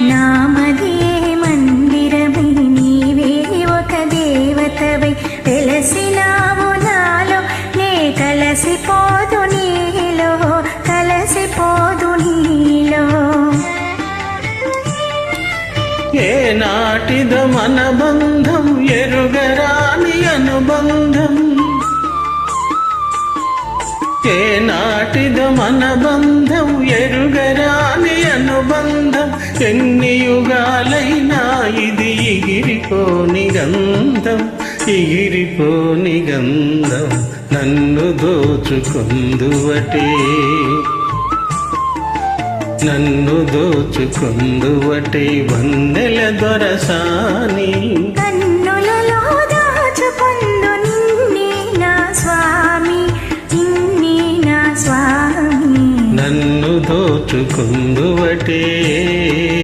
నామదియే మందిరమై నీవే ఒక దేవతవై వెలసినావు నాలో నే కలసిపోదు నీలో కలసిపోదు నీలో ఏ నాటిద మన బంధం ఎరుగరాని అనుబంధం ఏ నాటిద మన బంధం ఎరుగరాని అనుబంధం ఎన్ని యుగాలైనా ఇది ఎగిరిపోని గంధం ఎగిరిపోని గంధం నన్ను దోచుకుందువటే నన్ను దోచుకుందువటే వన్నెల దొరసాని కన్నులలో దాచుకుందు నిన్నే నా స్వామి నిన్నే నా స్వామి నన్ను దోచుకుందువటే